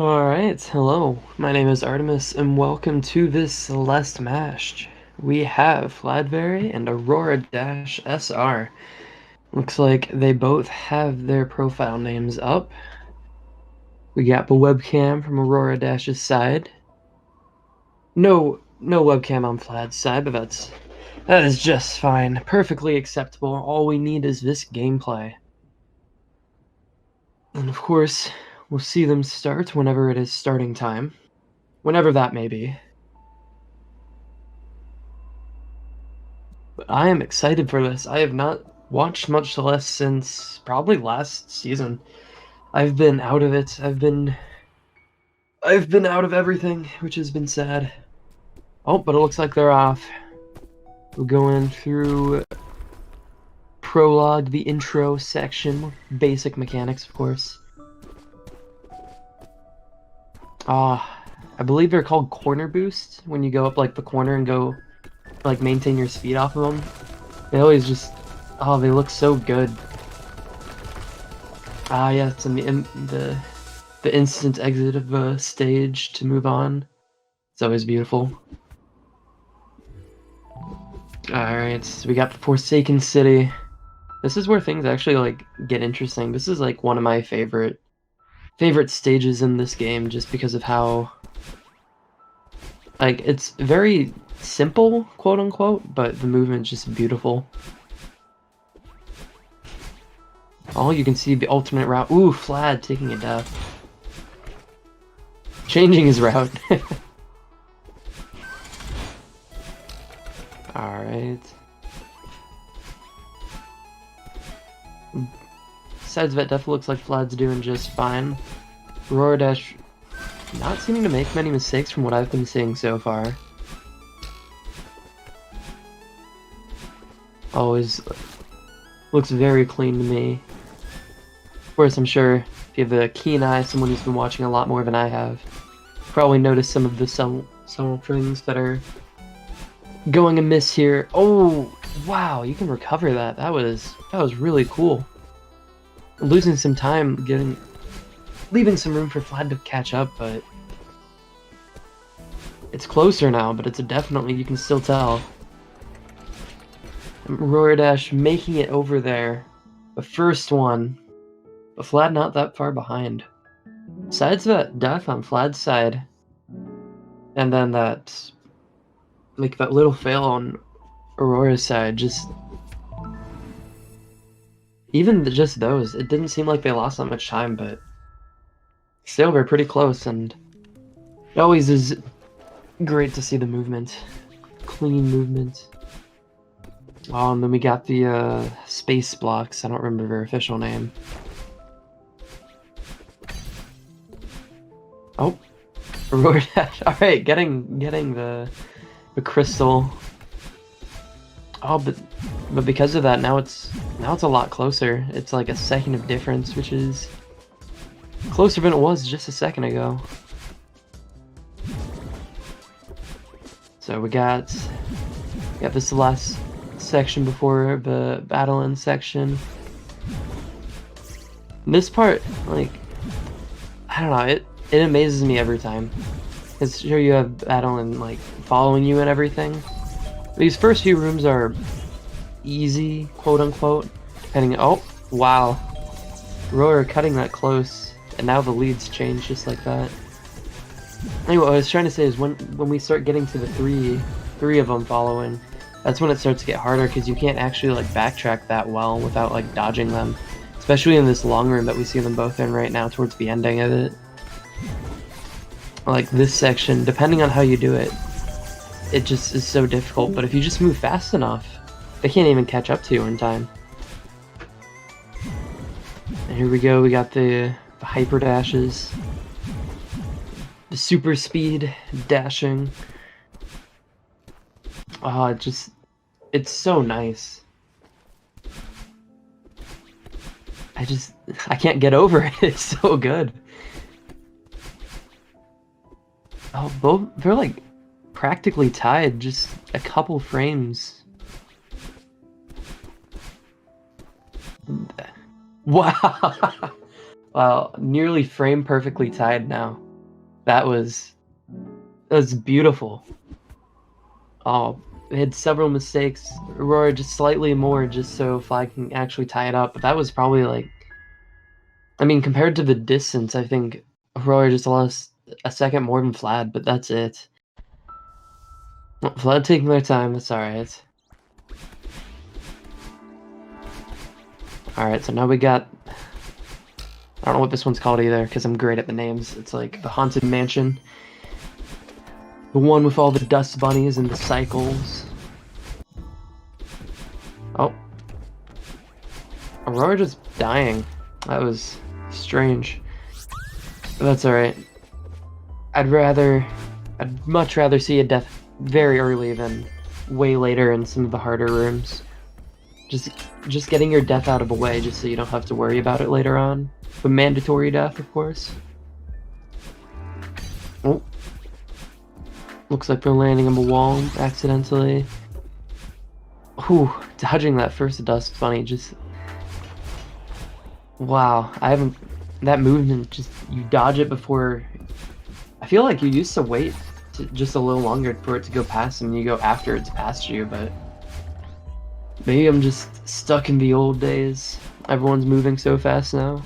Alright, hello. My name is Artemis, and welcome to this Celeste match. We have Fladervy and AuroraDash SR. Looks like they both have their profile names up. We got the webcam from AuroraDash's side. No webcam on Flad's side, but that is just fine. Perfectly acceptable. All we need is this gameplay. And of course, we'll see them start whenever it is starting time. Whenever that may be. But I am excited for this. I have not watched much Celeste since probably last season. I've been out of it. I've been out of everything, which has been sad. Oh, but it looks like they're off. We're going through prologue, the intro section, basic mechanics, of course. I believe they're called corner boosts when you go up like the corner and go like maintain your speed off of them. They always just, oh, they look so good. Yes, and the instant exit of a stage to move on. It's always beautiful. Alright, so we got the Forsaken City. This is where things actually like get interesting. This is like one of my favorite stages in this game just because of how like it's very simple, quote unquote, but the movement's just beautiful. Oh, you can see the alternate route. Ooh, Flad taking a death. Changing his route. Alright. Besides that, definitely looks like Flad's doing just fine. AuroraDash not seeming to make many mistakes from what I've been seeing so far. Always looks very clean to me. Of course, I'm sure if you have a keen eye, someone who's been watching a lot more than I have, probably noticed some of the subtle things that are going amiss here. Oh, wow, you can recover that. That was really cool. Losing some time, leaving some room for Flad to catch up, but it's closer now, but it's definitely, you can still tell. AuroraDash making it over there. The first one. But Flad not that far behind. Besides that death on Flad's side. And then that little fail on Aurora's side, just even just those, it didn't seem like they lost that much time, but still they're pretty close, and it always is great to see the movement. Clean movement. Oh, and then we got the space blocks. I don't remember their official name. Oh, AuroraDash. All right, getting the crystal. Oh, but because of that, now it's a lot closer. It's like a second of difference, which is closer than it was just a second ago. So we got this last section before the battle end section. This part, like, I don't know, it amazes me every time. Because sure, you have battle and like following you and everything. These first few rooms are easy, quote unquote, depending. Oh, wow, Aurora cutting that close, and now the leads change just like that. Anyway, what I was trying to say is when we start getting to the three of them following, that's when it starts to get harder because you can't actually like backtrack that well without like dodging them, especially in this long room that we see them both in right now towards the ending of it. Like this section, depending on how you do it, it just is so difficult, but if you just move fast enough, they can't even catch up to you in time. And here we go, we got the hyper dashes, the super speed dashing. Oh, it's so nice. I can't get over it, it's so good. Oh, they're like practically tied, just a couple frames. Wow. Wow, nearly frame perfectly tied now. That was beautiful. Oh, it had several mistakes. Aurora just slightly more, just so Flag can actually tie it up. But that was probably like, I mean, compared to the distance, I think Aurora just lost a second more than Flad, but that's it. Well, Flad taking their time, that's alright. Alright, so now we got... I don't know what this one's called either, because I'm great at the names. It's like the Haunted Mansion. The one with all the dust bunnies and the cycles. Oh. Aurora just dying. That was strange. But that's alright. I'd much rather see a death very early than way later in some of the harder rooms. Just getting your death out of the way just so you don't have to worry about it later on. The mandatory death, of course. Oh. Looks like we're landing on the wall accidentally. Ooh, dodging that first dust bunny just... Wow, I haven't... That movement, just... You dodge it before... I feel like you used to wait just a little longer for it to go past and you go after it's past you, but... Maybe I'm just stuck in the old days. Everyone's moving so fast now.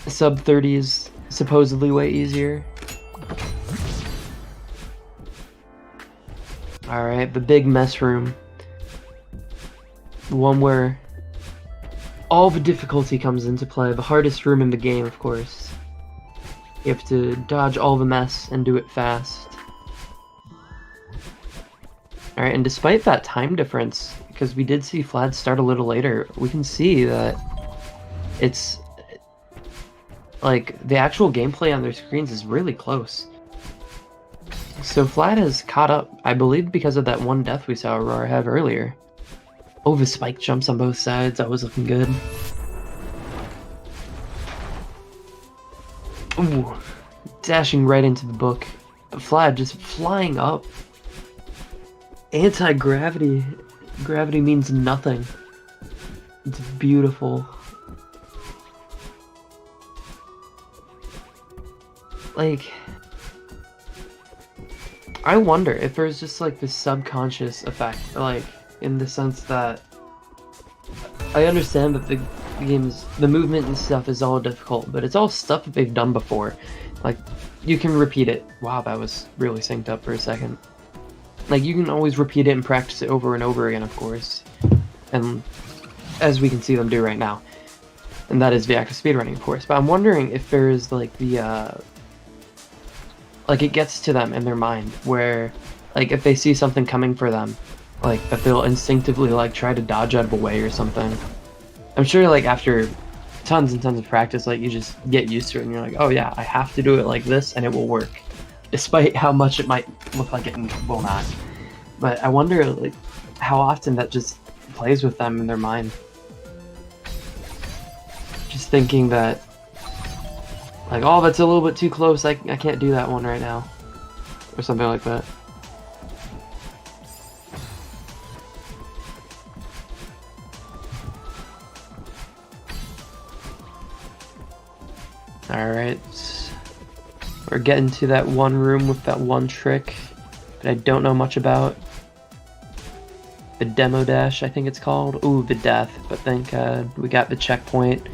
Sub 30 is supposedly way easier. Alright, the big mess room. The one where all the difficulty comes into play. The hardest room in the game, of course. You have to dodge all the mess and do it fast. Alright, and despite that time difference, because we did see Flad start a little later, we can see that it's... like, the actual gameplay on their screens is really close. So Flad has caught up, I believe, because of that one death we saw Aurora have earlier. Oh, the spike jumps on both sides, that was looking good. Ooh, dashing right into the book. Flad just flying up. Anti-gravity. Gravity means nothing. It's beautiful. Like... I wonder if there's just like this subconscious effect, like, in the sense that I understand that the game's, the movement and stuff is all difficult, but it's all stuff that they've done before. Like, you can repeat it. Wow, that was really synced up for a second. Like, you can always repeat it and practice it over and over again, of course. And as we can see them do right now. And that is the act of speedrunning, of course. But I'm wondering if there's like the like, it gets to them in their mind, where, like, if they see something coming for them, like, that they'll instinctively, like, try to dodge out of the way or something. I'm sure, like, after tons and tons of practice, like, you just get used to it, and you're like, oh yeah, I have to do it like this, and it will work. Despite how much it might look like it will not. But I wonder, like, how often that just plays with them in their mind. Just thinking that, like, oh, that's a little bit too close, I can't do that one right now. Or something like that. Alright. We're getting to that one room with that one trick that I don't know much about. The demo dash, I think it's called. Ooh, the death. But thank God we got the checkpoint.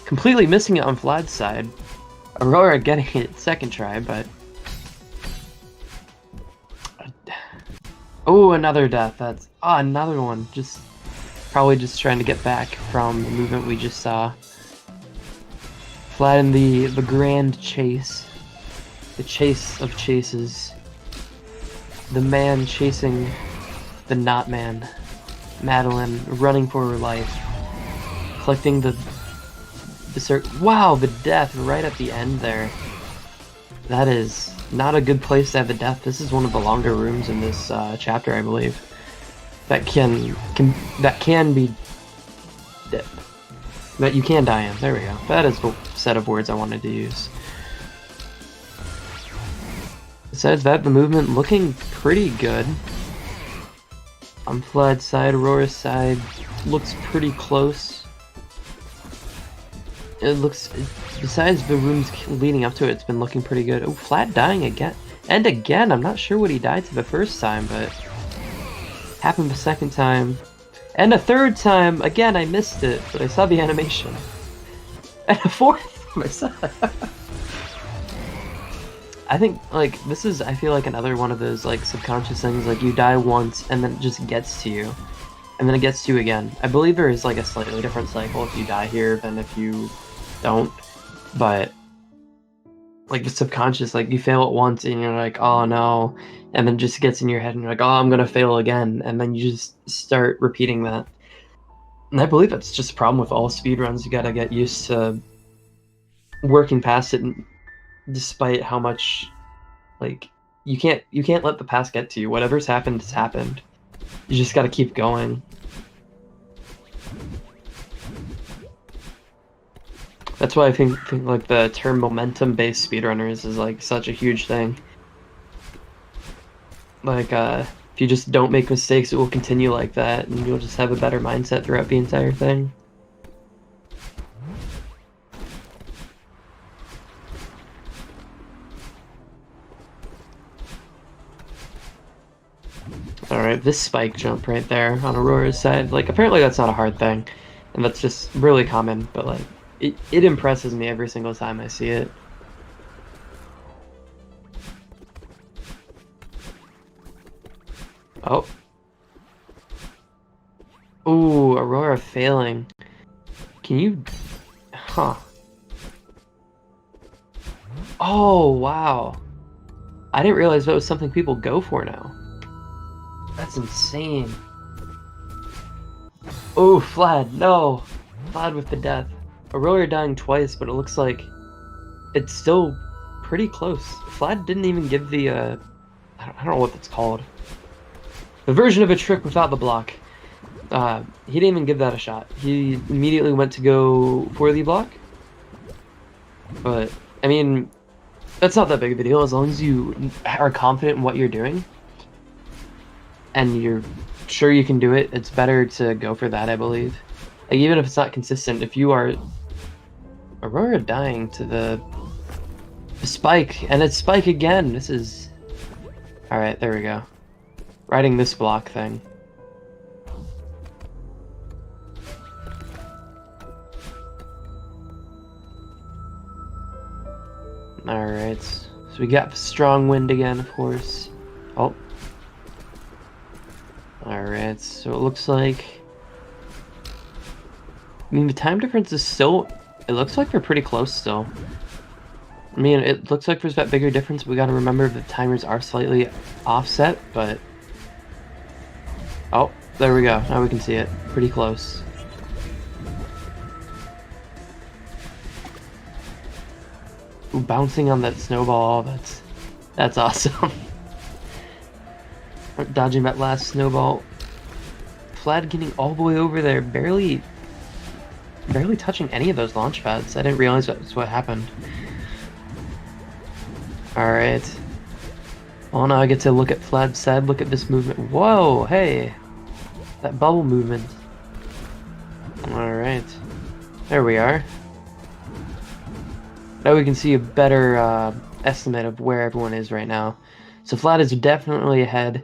Completely missing it on Vlad's side. Aurora getting it second try, but... Oh, another death. That's... Oh, another one. Just... Probably just trying to get back from the movement we just saw. Vlad in the grand chase. The chase of chases. The man chasing the not man. Madeline running for her life. Collecting the wow, the death right at the end there. That is not a good place to have a death. This is one of the longer rooms in this chapter, I believe. That can be that you can die in. There we go. That is the set of words I wanted to use. Besides that, the movement looking pretty good. On Vlad's side, Aurora's side looks pretty close. It looks besides the rooms leading up to it, it's been looking pretty good. Oh, Flat dying again. And again, I'm not sure what he died to the first time, but happened the second time. And a third time, again, I missed it, but I saw the animation. And a fourth time, I saw it. I think, like, this is, I feel like another one of those, like, subconscious things, like, you die once, and then it just gets to you. And then it gets to you again. I believe there is, like, a slightly different cycle if you die here than if you don't. But, like, the subconscious, like, you fail it once, and you're like, oh no, and then it just gets in your head, and you're like, oh, I'm gonna fail again, and then you just start repeating that. And I believe that's just a problem with all speedruns. You gotta get used to working past it, despite how much, like, you can't let the past get to you. Whatever's happened has happened. You just gotta keep going. That's why I think like the term momentum-based speedrunners is like such a huge thing. Like, if you just don't make mistakes, it will continue like that, and you'll just have a better mindset throughout the entire thing. Alright, this spike jump right there on Aurora's side, like, apparently that's not a hard thing, and that's just really common, but, like, it impresses me every single time I see it. Oh. Ooh, Aurora failing. Can you... Huh. Oh, wow. I didn't realize that was something people go for now. That's insane. Oh, Flad, no! Flad with the death. Aurora dying twice, but it looks like it's still pretty close. Flad didn't even give the, I don't know what that's called. The version of a trick without the block. He didn't even give that a shot. He immediately went to go for the block. But, I mean, that's not that big of a deal as long as you are confident in what you're doing. And you're sure you can do it, it's better to go for that, I believe. Like, even if it's not consistent, if you are... Aurora dying to the spike, and it's spike again. This is... Alright, there we go. Riding this block thing. Alright, so we got strong wind again, of course. Oh. Alright, so it looks like... I mean, the time difference is still... It looks like we're pretty close still. I mean, it looks like there's that bigger difference, but we gotta remember the timers are slightly offset, but... Oh, there we go. Now we can see it. Pretty close. Ooh, bouncing on that snowball, that's awesome. Dodging that last snowball. Flad getting all the way over there, barely touching any of those launch pads. I didn't realize that's what happened. Alright. Well, now I get to look at Flad's side, look at this movement. Whoa, hey! That bubble movement. Alright. There we are. Now we can see a better estimate of where everyone is right now. So Flad is definitely ahead.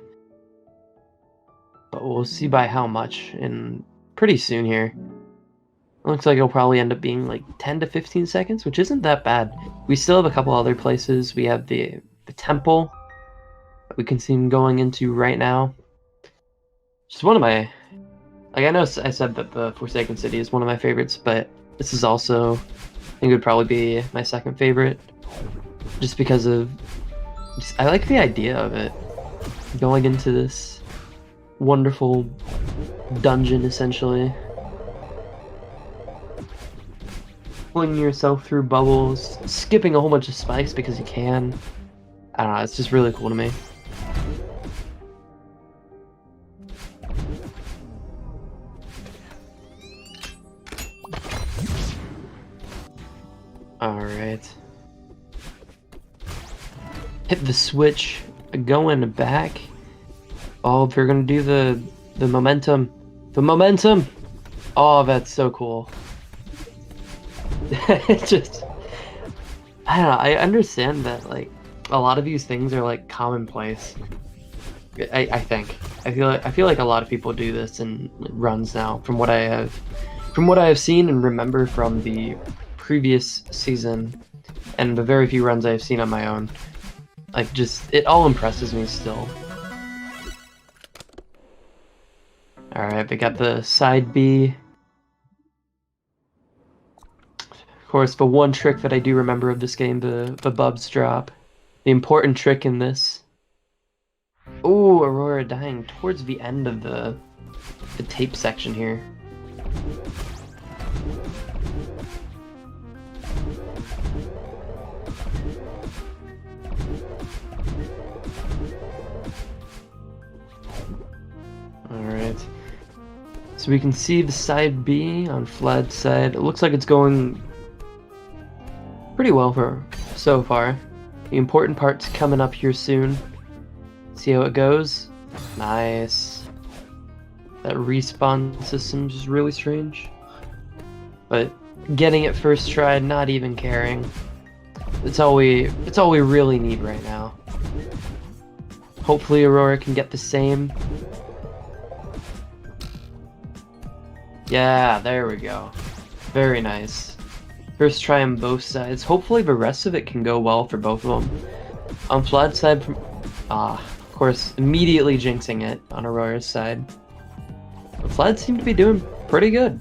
But we'll see by how much in pretty soon here. It looks like it'll probably end up being like 10 to 15 seconds, which isn't that bad. We still have a couple other places. We have the temple that we can see him going into right now. Just one of my... Like, I know I said that the Forsaken City is one of my favorites, but this is also... I think it would probably be my second favorite. Just because of... I like the idea of it. Going into this wonderful dungeon, essentially. Pulling yourself through bubbles, skipping a whole bunch of spikes because you can. I don't know, it's just really cool to me. Alright. Hit the switch, going back. Oh, if you're gonna do the momentum. The momentum! Oh, that's so cool. It just... I don't know, I understand that, like, a lot of these things are, like, commonplace. I think. I feel like a lot of people do this in runs now, from what I have seen and remember from the previous season, and the very few runs I've seen on my own. Like, just, it all impresses me still. Alright, we got the side B. Of course, the one trick that I do remember of this game, the Bubs drop. The important trick in this. Ooh, Aurora dying towards the end of the tape section here. Alright. So we can see the side B on Flad's side. It looks like it's going pretty well for so far. The important part's coming up here soon. See how it goes? Nice. That respawn system's just really strange. But getting it first try, not even caring. It's all we really need right now. Hopefully Aurora can get the same. Yeah, there we go. Very nice. First try on both sides. Hopefully the rest of it can go well for both of them. On Flad's side, of course, immediately jinxing it on Aurora's side. But Flad seemed to be doing pretty good.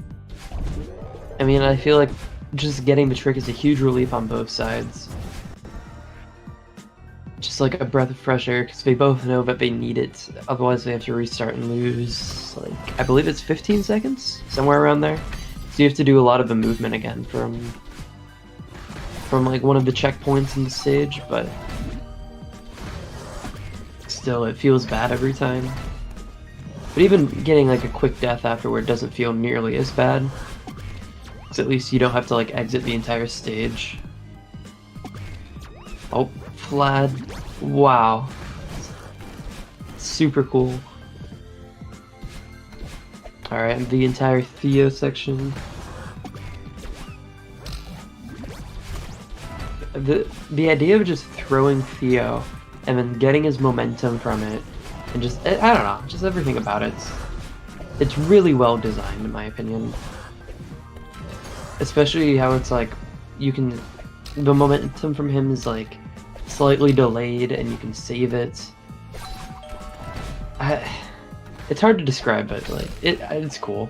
I mean, I feel like just getting the trick is a huge relief on both sides. Just like a breath of fresh air, because they both know that they need it. Otherwise, they have to restart and lose, like, I believe it's 15 seconds? Somewhere around there. So you have to do a lot of the movement again from like, one of the checkpoints in the stage, but still, it feels bad every time. But even getting, like, a quick death afterward doesn't feel nearly as bad. Because at least you don't have to, like, exit the entire stage. Oh. Flad. Wow. Super cool. Alright, the entire Theo section. The idea of just throwing Theo and then getting his momentum from it and just, I don't know, just everything about it. It's really well designed in my opinion. Especially how it's like, the momentum from him is like slightly delayed and you can save it. It's hard to describe, but like it's cool.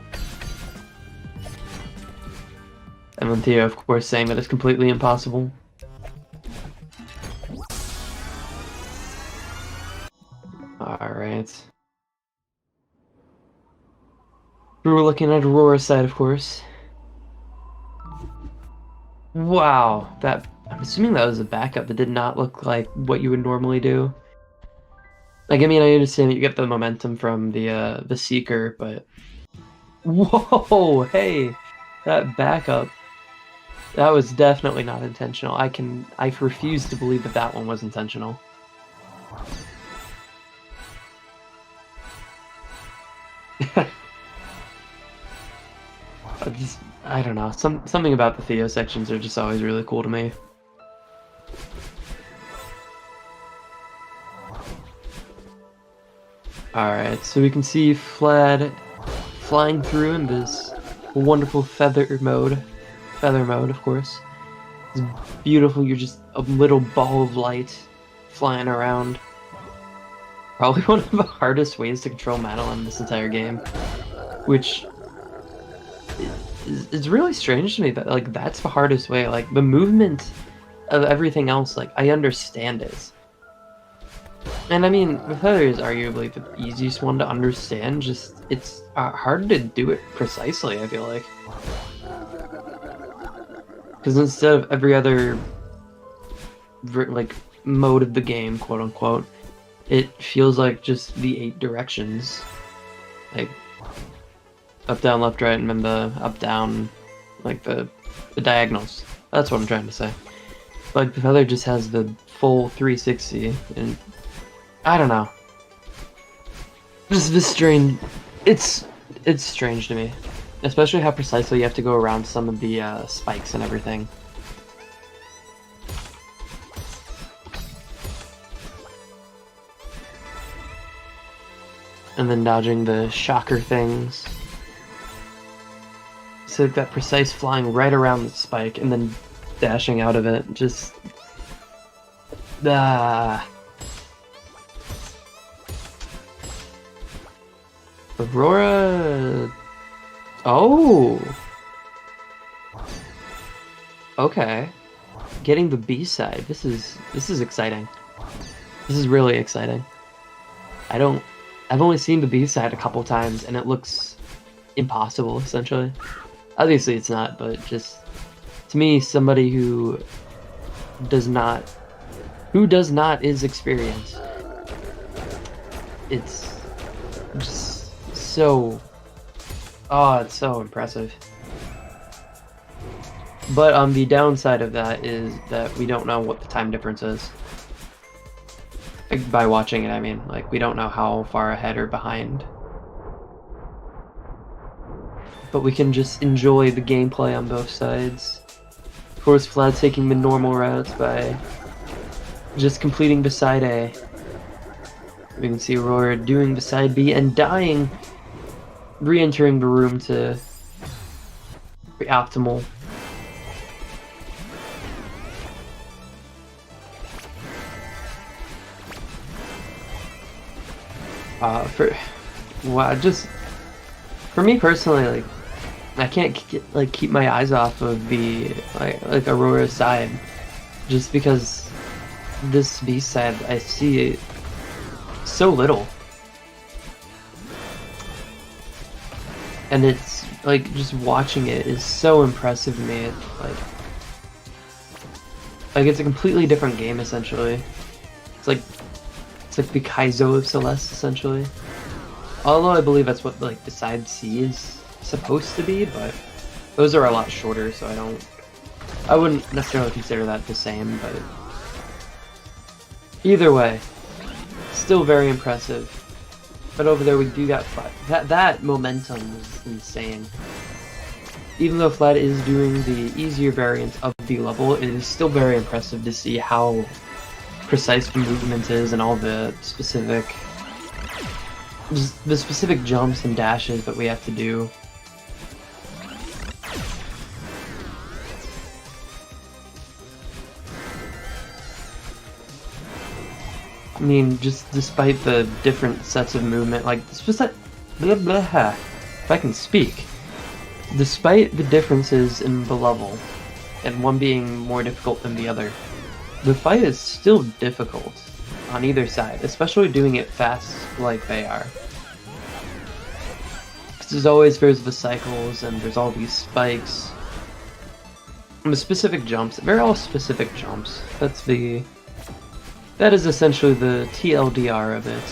And then Theo, of course, saying that it's completely impossible. Alright. We're looking at Aurora's side, of course. Wow, I'm assuming that was a backup that did not look like what you would normally do. Like, I mean, I understand you get the momentum from the Seeker, but... Whoa, hey! That backup. That was definitely not intentional. I refuse to believe that that one was intentional. I don't know. Something about the Theo sections are just always really cool to me. Alright, so we can see Flad flying through in this wonderful feather mode, of course. It's beautiful, you're just a little ball of light flying around. Probably one of the hardest ways to control Madeline in this entire game, which is really strange to me that, like, that's the hardest way. Like, the movement of everything else, like, I understand it. And I mean, the feather is arguably the easiest one to understand, just, it's hard to do it precisely, I feel like. Because instead of every other, like, mode of the game, quote-unquote, it feels like just the 8 directions. Like, up, down, left, right, and then the up, down, like the diagonals. That's what I'm trying to say. Like, the feather just has the full 360, and I don't know. Just this strange. It's strange to me, especially how precisely you have to go around some of the spikes and everything. and then dodging the shocker things. So that precise flying right around the spike and then dashing out of it. Just Aurora. Oh. Okay. Getting the B side. This is exciting. This is really exciting. I've only seen the B side a couple times and it looks impossible essentially. Obviously it's not, but just to me, somebody who does not is experienced. It's just so, it's so impressive. But the downside of that is that we don't know what the time difference is. Like, by watching it, I mean, like, we don't know how far ahead or behind. But we can just enjoy the gameplay on both sides. Of course, Vlad's taking the normal routes by just completing the side A. We can see Aurora doing the side B and dying, re-entering the room to be optimal. For me personally, like, I can't keep my eyes off of the like Aurora's side, just because this B side I see so little, and it's like just watching it is so impressive to me. Like it's a completely different game essentially. It's like the Kaizo of Celeste essentially. Although I believe that's what like the side C is supposed to be, but those are a lot shorter, so I wouldn't necessarily consider that the same, but either way, still very impressive. But over there we do got that momentum was insane. Even though Flad is doing the easier variant of the level, it is still very impressive to see how precise the movement is and all the specific jumps and dashes that we have to do. I mean, just despite the different sets of movement, like if I can speak, despite the differences in the level, and one being more difficult than the other, the fight is still difficult on either side, especially doing it fast like they are. Because there's the cycles, and there's all these spikes. And the specific jumps, they're all specific jumps. That is essentially the TLDR of it.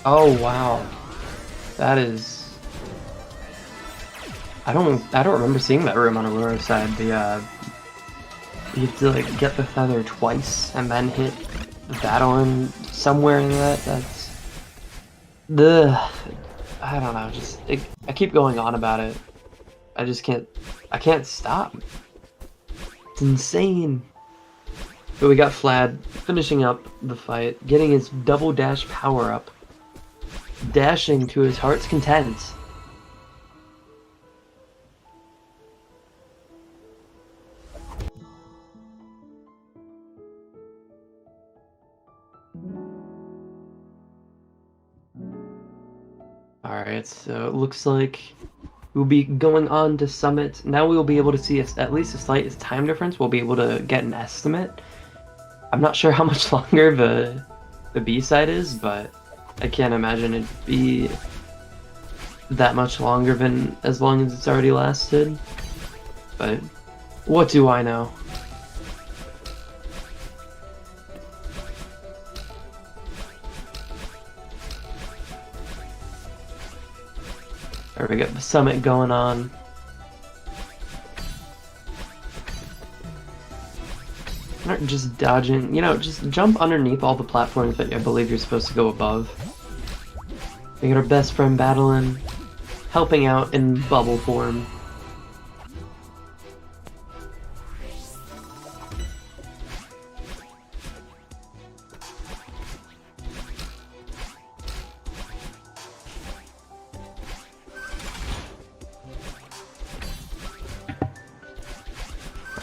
Oh wow, that is. I don't remember seeing that room on Aurora's side. You have to like get the feather twice and then hit the battle somewhere in that. That's I don't know. I keep going on about it. I can't stop. It's insane. But we got Flad finishing up the fight, getting his double dash power up. Dashing to his heart's content. Alright, so it looks like we'll be going on to Summit. Now we'll be able to see at least a slight time difference. We'll be able to get an estimate. I'm not sure how much longer the B side is, but I can't imagine it'd be that much longer than as long as it's already lasted. But what do I know? There we got the Summit going on. Not just dodging, you know, just jump underneath all the platforms that I believe you're supposed to go above. We got our best friend battling, helping out in bubble form.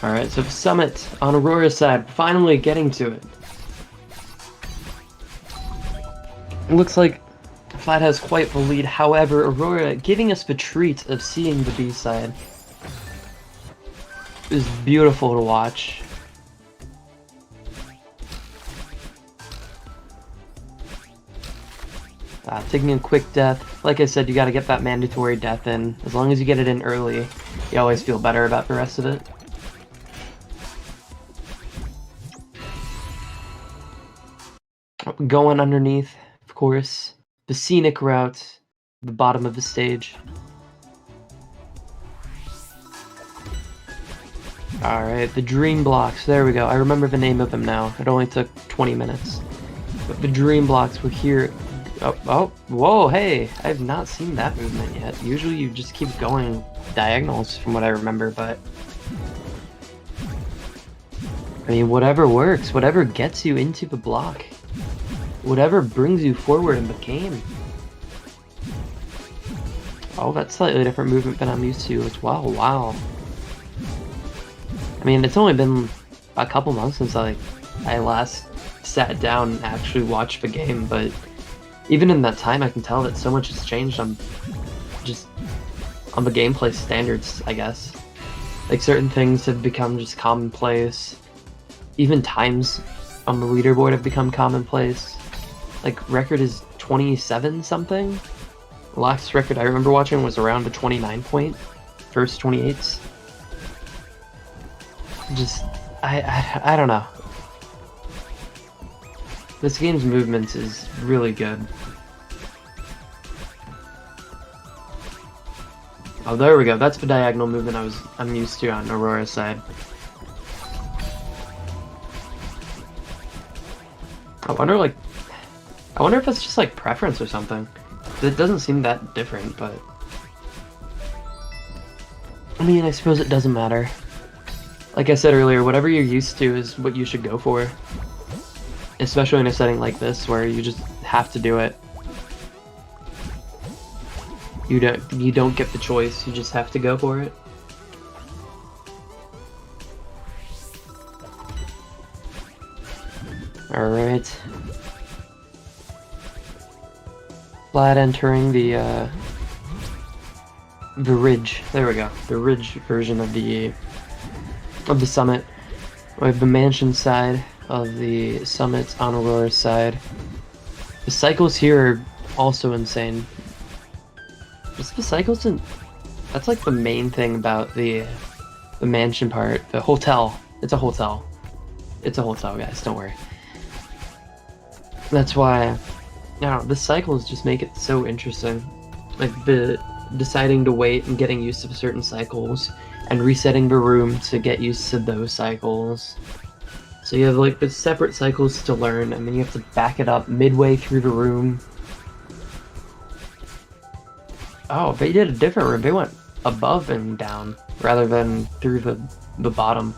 Alright, so Summit on Aurora's side, finally getting to it. It looks like Flat has quite the lead, however, Aurora giving us the treat of seeing the B side. It was beautiful to watch. Taking a quick death. Like I said, you gotta get that mandatory death in. As long as you get it in early, you always feel better about the rest of it. Going underneath, of course. The scenic route, the bottom of the stage. Alright, the dream blocks. There we go. I remember the name of them now. It only took 20 minutes. But the dream blocks were here. Oh, whoa, hey! I have not seen that movement yet. Usually you just keep going diagonals from what I remember, but... I mean, whatever works. Whatever gets you into the block. Whatever brings you forward in the game. Oh, that's slightly different movement than I'm used to as well. Wow. I mean, it's only been a couple months since I last sat down and actually watched the game, but even in that time, I can tell that so much has changed on the gameplay standards, I guess. Like, certain things have become just commonplace. Even times on the leaderboard have become commonplace. Like, record is 27 something. The last record I remember watching was around a 29 point. First 28s. Just, I don't know. This game's movements is really good. Oh, there we go. That's the diagonal movement I'm used to on Aurora's side. I wonder if it's just like preference or something. It doesn't seem that different, but I mean, I suppose it doesn't matter. Like I said earlier, whatever you're used to is what you should go for. Especially in a setting like this where you just have to do it. You don't get the choice, you just have to go for it. Alright. Flat entering the ridge. There we go. The ridge version of the summit. We have the mansion side of the summit on Aurora's side. The cycles here are also insane. Just the cycles in... That's like the main thing about the mansion part. The hotel. It's a hotel. It's a hotel, guys. Don't worry. That's why, I don't know, the cycles just make it so interesting. Like, the deciding to wait and getting used to certain cycles, and resetting the room to get used to those cycles. So you have, like, the separate cycles to learn, and then you have to back it up midway through the room. Oh, they did a different room. They went above and down, rather than through the bottom.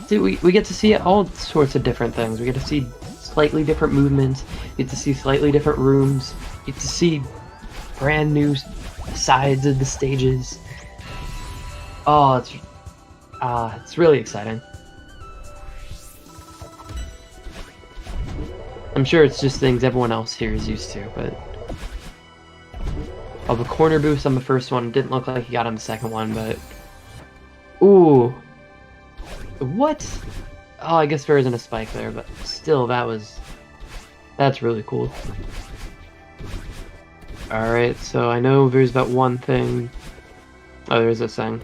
See, we get to see all sorts of different things. We get to see slightly different movements. You get to see slightly different rooms. You get to see brand new sides of the stages. Oh, it's really exciting. I'm sure it's just things everyone else here is used to, but... Oh, the corner boost on the first one didn't look like he got on the second one, but... Ooh! What? Oh, I guess there isn't a spike there, but still, that's really cool. Alright, so I know there's that one thing. Oh, there's this thing.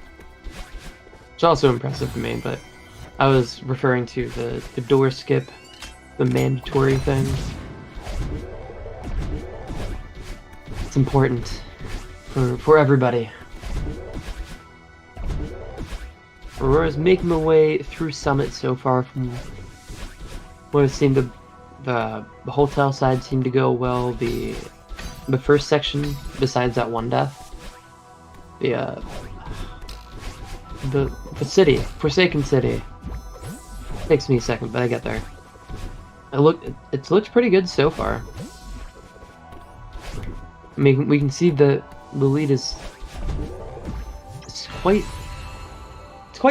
It's also impressive to me, but I was referring to the door skip, the mandatory thing. It's important for everybody. Aurora's making my way through Summit so far. From what it seemed to, the hotel side seemed to go well. The first section, besides that one death, the city, Forsaken City. Takes me a second, but I get there. It looks pretty good so far. I mean, we can see the lead is quite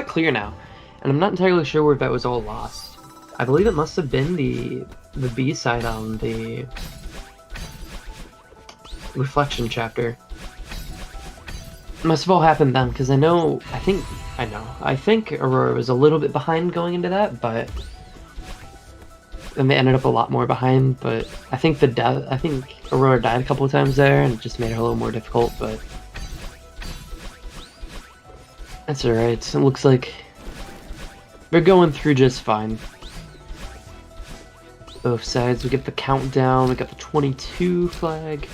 clear now, and I'm not entirely sure where that was all lost. I believe it must have been the B side on the reflection chapter. It must have all happened then, because I think Aurora was a little bit behind going into that, but then they ended up a lot more behind. But I think Aurora died a couple of times there, and it just made it a little more difficult. But that's alright. It looks like they're going through just fine. Both sides. We get the countdown. We got the 22 flag.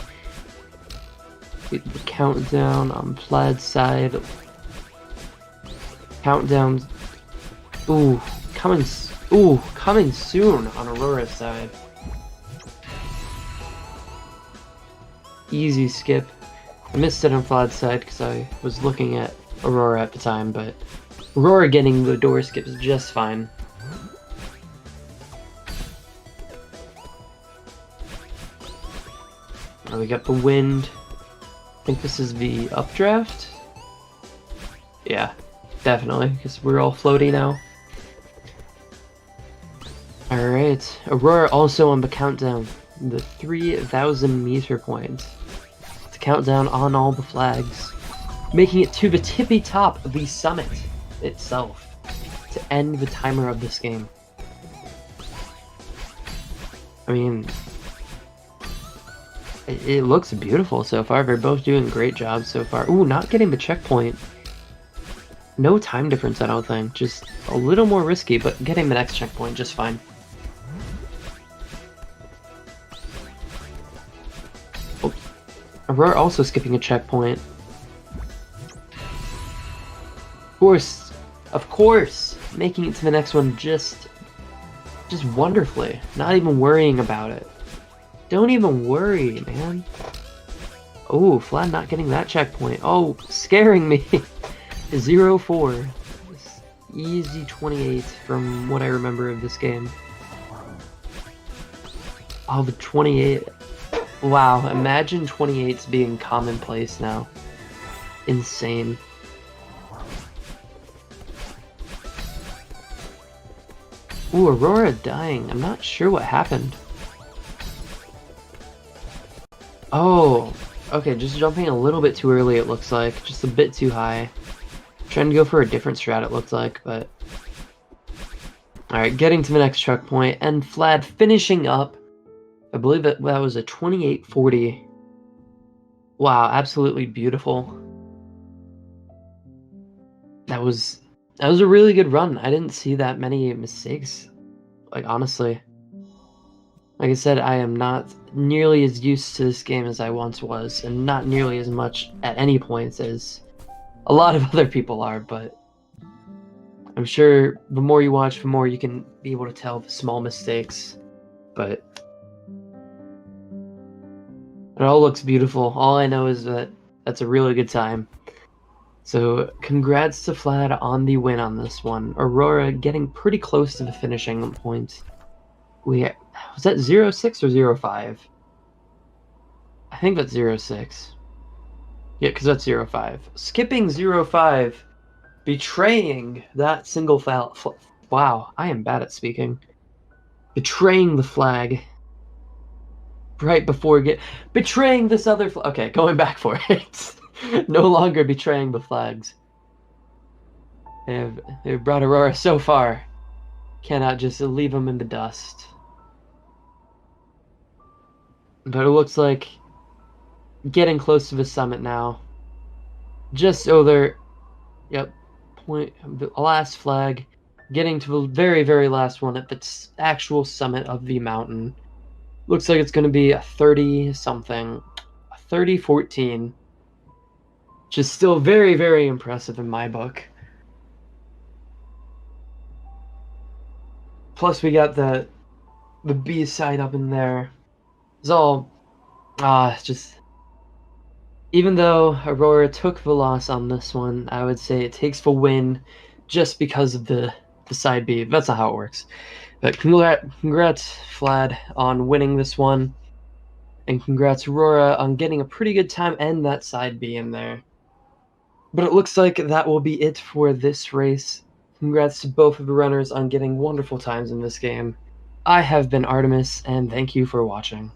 We get the countdown on Plaid's side. Countdown. Coming soon on Aurora's side. Easy skip. I missed it on Plaid's side because I was looking at Aurora at the time, but Aurora getting the door skip is just fine. Now we got the wind. I think this is the updraft. Yeah, definitely, because we're all floaty now. Alright, Aurora also on the countdown, the 3,000 meter point. The countdown on all the flags, making it to the tippy top of the summit itself to end the timer of this game. I mean, it looks beautiful so far. They're both doing great jobs so far. Ooh, not getting the checkpoint. No time difference, I don't think. Just a little more risky, but getting the next checkpoint just fine. Oh, Aurora also skipping a checkpoint. Of course, making it to the next one just wonderfully. Not even worrying about it. Don't even worry, man. Oh, Flad not getting that checkpoint. Oh, scaring me. 0-4. Easy 28 from what I remember of this game. Oh, the 28. Wow, imagine 28s being commonplace now. Insane. Ooh, Aurora dying. I'm not sure what happened. Oh, okay, just jumping a little bit too early, it looks like. Just a bit too high. Trying to go for a different strat, it looked like, but... Alright, getting to the next checkpoint, and Flad finishing up. I believe that was a 28-40. Wow, absolutely beautiful. That was a really good run. I didn't see that many mistakes, like, honestly. Like I said, I am not nearly as used to this game as I once was, and not nearly as much at any points as a lot of other people are, but I'm sure the more you watch, the more you can be able to tell the small mistakes. But it all looks beautiful. All I know is that that's a really good time. So congrats to Flad on the win on this one. Aurora getting pretty close to the finishing point. Was that 0-6 or 0-5? I think that's 0-6. Yeah, because that's 0-5. Skipping 0-5, betraying that single foul. Wow, I am bad at speaking. Betraying the flag. Right before betraying this other flag. Okay, going back for it. No longer betraying the flags. They've brought Aurora so far. Cannot just leave them in the dust. But it looks like getting close to the summit now. Just over. Yep. The last flag. Getting to the very, very last one at the actual summit of the mountain. Looks like it's going to be a 30-something. A 30-14. Which is still very, very impressive in my book. Plus we got the B side up in there. It's all just even though Aurora took the loss on this one, I would say it takes the win just because of the side B. That's not how it works. But congrats Flad on winning this one, and congrats Aurora on getting a pretty good time and that side B in there. But it looks like that will be it for this race. Congrats to both of the runners on getting wonderful times in this game. I have been Artemis, and thank you for watching.